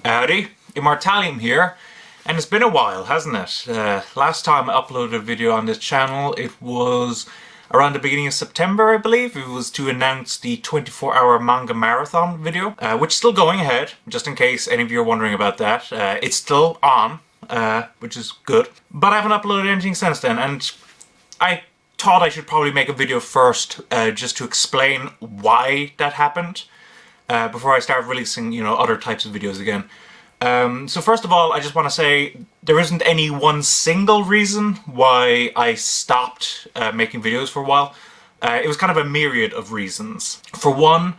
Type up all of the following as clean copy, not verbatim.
Howdy, Immortallium here, and it's been a while, hasn't it? Last time I uploaded a video on this channel, it was around the beginning of September, I believe. It was to announce the 24-hour manga marathon video, which is still going ahead, just in case any of you are wondering about that. It's still on, which is good. But I haven't uploaded anything since then, and I thought I should probably make a video first, just to explain why that happened. Before I start releasing, other types of videos again. So first of all, I just want to say there isn't any one single reason why I stopped making videos for a while. It was kind of a myriad of reasons. For one,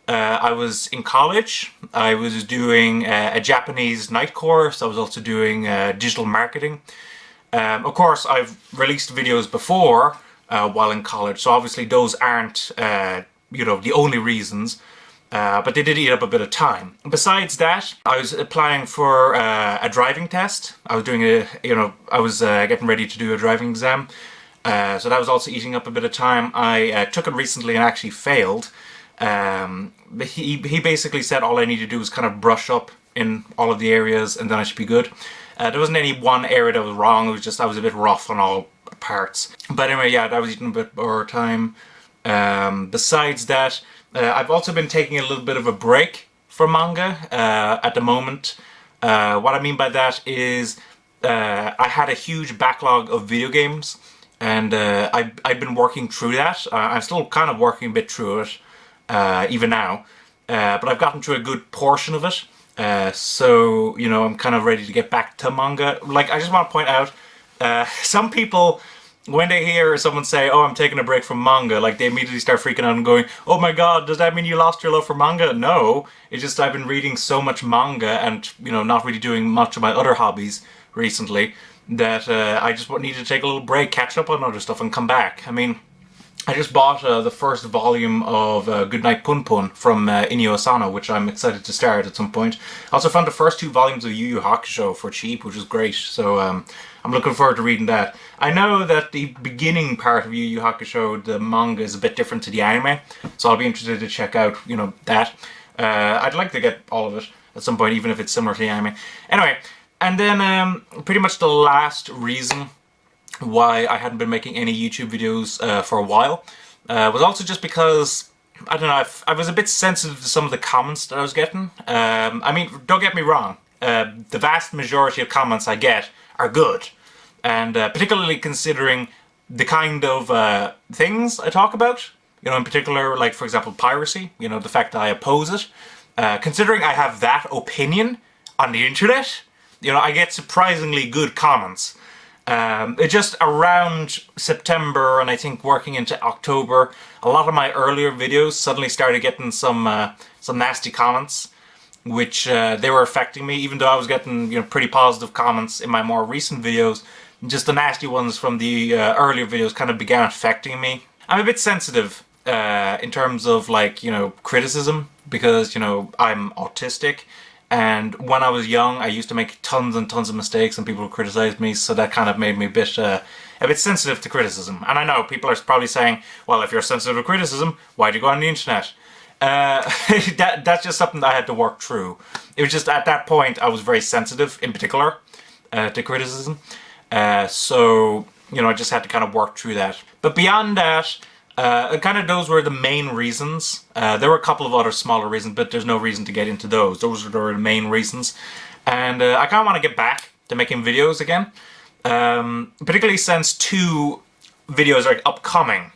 I was in college. I was doing a Japanese night course. I was also doing digital marketing. Of course, I've released videos before while in college, so obviously those aren't, the only reasons. But they did eat up a bit of time. Besides that, I was applying for a driving test. I was doing getting ready to do a driving exam. So that was also eating up a bit of time. I took it recently and actually failed. But he basically said all I need to do was kind of brush up in all of the areas and then I should be good. There wasn't any one area that was wrong. It was just I was a bit rough on all parts. But anyway, yeah, that was eating a bit more time. Besides that, I've also been taking a little bit of a break from manga at the moment. What I mean by that is I had a huge backlog of video games, and I've been working through that. I'm still kind of working a bit through it, even now, but I've gotten through a good portion of it. So, I'm kind of ready to get back to manga. Like, I just want to point out, some people, when they hear someone say, oh, I'm taking a break from manga, like they immediately start freaking out and going, oh my god, does that mean you lost your love for manga? No, it's just I've been reading so much manga and, not really doing much of my other hobbies recently that I just needed to take a little break, catch up on other stuff and come back. I mean, I just bought the first volume of Goodnight Pun Pun from Inyo Asano, which I'm excited to start at some point. I also found the first 2 volumes of Yu Yu Hakusho for cheap, which is great, so I'm looking forward to reading that. I know that the beginning part of Yu Yu Hakusho, the manga, is a bit different to the anime, so I'll be interested to check out, that. I'd like to get all of it at some point, even if it's similar to the anime. Anyway, and then pretty much the last reason why I hadn't been making any YouTube videos for a while was also just because, I don't know, I was a bit sensitive to some of the comments that I was getting. I mean, don't get me wrong, the vast majority of comments I get are good, and particularly considering the kind of things I talk about, in particular, like, for example, piracy, the fact that I oppose it. Considering I have that opinion on the internet, I get surprisingly good comments. It just around September and I think working into October, a lot of my earlier videos suddenly started getting some nasty comments, which they were affecting me, even though I was getting pretty positive comments in my more recent videos. Just the nasty ones from the earlier videos kind of began affecting me. I'm a bit sensitive in terms of, like, criticism, because I'm autistic. And when I was young, I used to make tons and tons of mistakes and people would criticize me, so that kind of made me a bit sensitive to criticism. And I know people are probably saying, well, if you're sensitive to criticism, why'd you go on the internet? That's just something that I had to work through. It was just at that point I was very sensitive, in particular, to criticism. So, I just had to kind of work through that. But beyond that, kind of those were the main reasons. There were a couple of other smaller reasons, but there's no reason to get into those. Those were the main reasons. And I kind of want to get back to making videos again. Particularly since 2 videos are upcoming.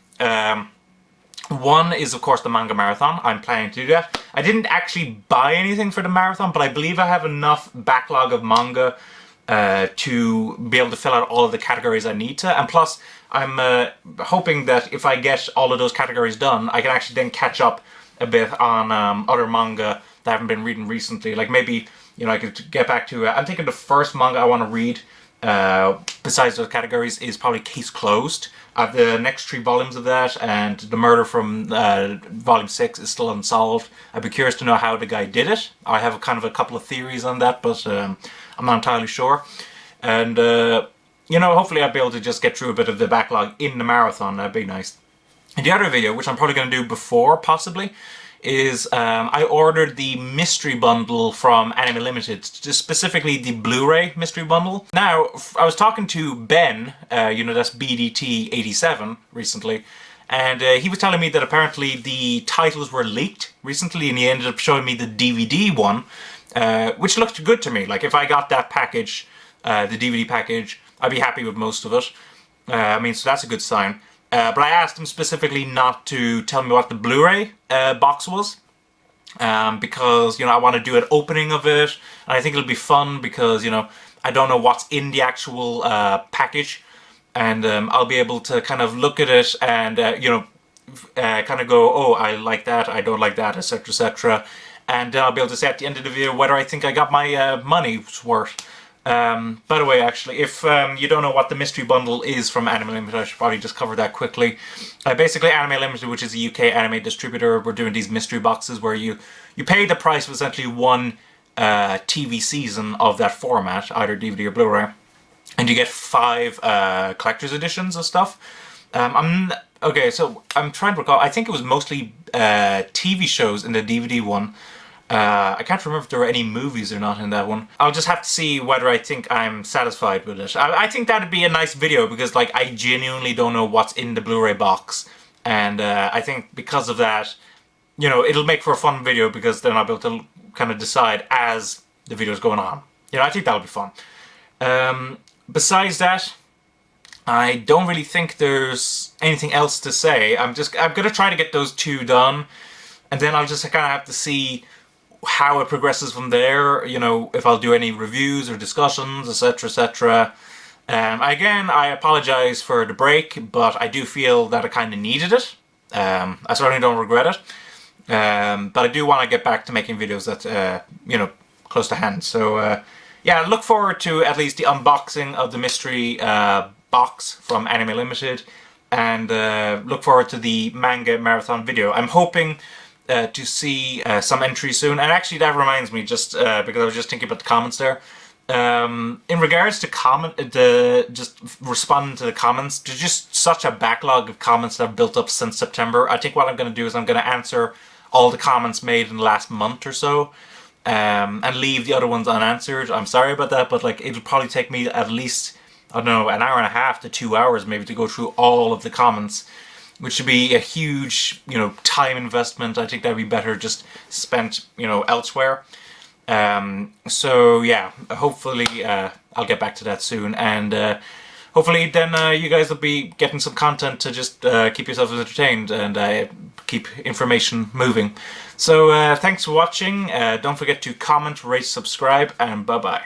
One is, of course, the manga marathon. I'm planning to do that. I didn't actually buy anything for the marathon, but I believe I have enough backlog of manga to be able to fill out all of the categories I need to. And plus, I'm hoping that if I get all of those categories done, I can actually then catch up a bit on other manga that I haven't been reading recently. Like maybe, I could get back to... I'm thinking the first manga I want to read, besides those categories, is probably Case Closed. I have the next 3 volumes of that, and the murder from volume 6 is still unsolved. I'd be curious to know how the guy did it. I have kind of a couple of theories on that, but I'm not entirely sure. And, hopefully I'll be able to just get through a bit of the backlog in the marathon. That'd be nice. And the other video, which I'm probably going to do before, possibly, is I ordered the mystery bundle from Anime Limited, just specifically the Blu-ray mystery bundle. Now, I was talking to Ben, you know, that's BDT87 recently, and he was telling me that apparently the titles were leaked recently, and he ended up showing me the DVD one, which looked good to me. Like, if I got that package, the DVD package, I'd be happy with most of it. I mean, so that's a good sign. But I asked him specifically not to tell me what the Blu-ray box was, because, you know, I want to do an opening of it, and I think it'll be fun because, you know, I don't know what's in the actual package, and I'll be able to kind of look at it and, you know, kind of go, oh, I like that, I don't like that, etc., etc., and then I'll be able to say at the end of the video whether I think I got my money's worth. By the way, actually, if you don't know what the mystery bundle is from Anime Limited, I should probably just cover that quickly. Basically, Anime Limited, which is a UK anime distributor, we're doing these mystery boxes where you pay the price of essentially one TV season of that format, either DVD or Blu-ray, and you get 5 collector's editions of stuff. Okay, so I'm trying to recall. I think it was mostly TV shows in the DVD one. I can't remember if there were any movies or not in that one. I'll just have to see whether I think I'm satisfied with it. I think that'd be a nice video because, like, I genuinely don't know what's in the Blu-ray box. And I think because of that, you know, it'll make for a fun video because then I'll be able to kind of decide as the video's going on. You know, I think that'll be fun. Besides that, I don't really think there's anything else to say. I'm gonna try to get those 2 done, and then I'll just kind of have to see how it progresses from there, you know, if I'll do any reviews or discussions, etc., etc. Again, I apologize for the break, but I do feel that I kind of needed it. I certainly don't regret it. But I do want to get back to making videos that, you know, close to hand. So, yeah, look forward to at least the unboxing of the mystery box from Anime Limited, and look forward to the manga marathon video. I'm hoping to see some entries soon. And actually, that reminds me, just because I was just thinking about the comments there. In regards to just responding to the comments, there's just such a backlog of comments that have built up since September. I think what I'm going to do is I'm going to answer all the comments made in the last month or so, and leave the other ones unanswered. I'm sorry about that, but like, it'll probably take me at least, I don't know, an hour and a half to 2 hours maybe to go through all of the comments, which would be a huge, you know, time investment. I think that'd be better just spent, you know, elsewhere. So yeah, hopefully I'll get back to that soon, and hopefully then you guys will be getting some content to just keep yourselves entertained and keep information moving. So thanks for watching. Don't forget to comment, rate, subscribe, and bye-bye.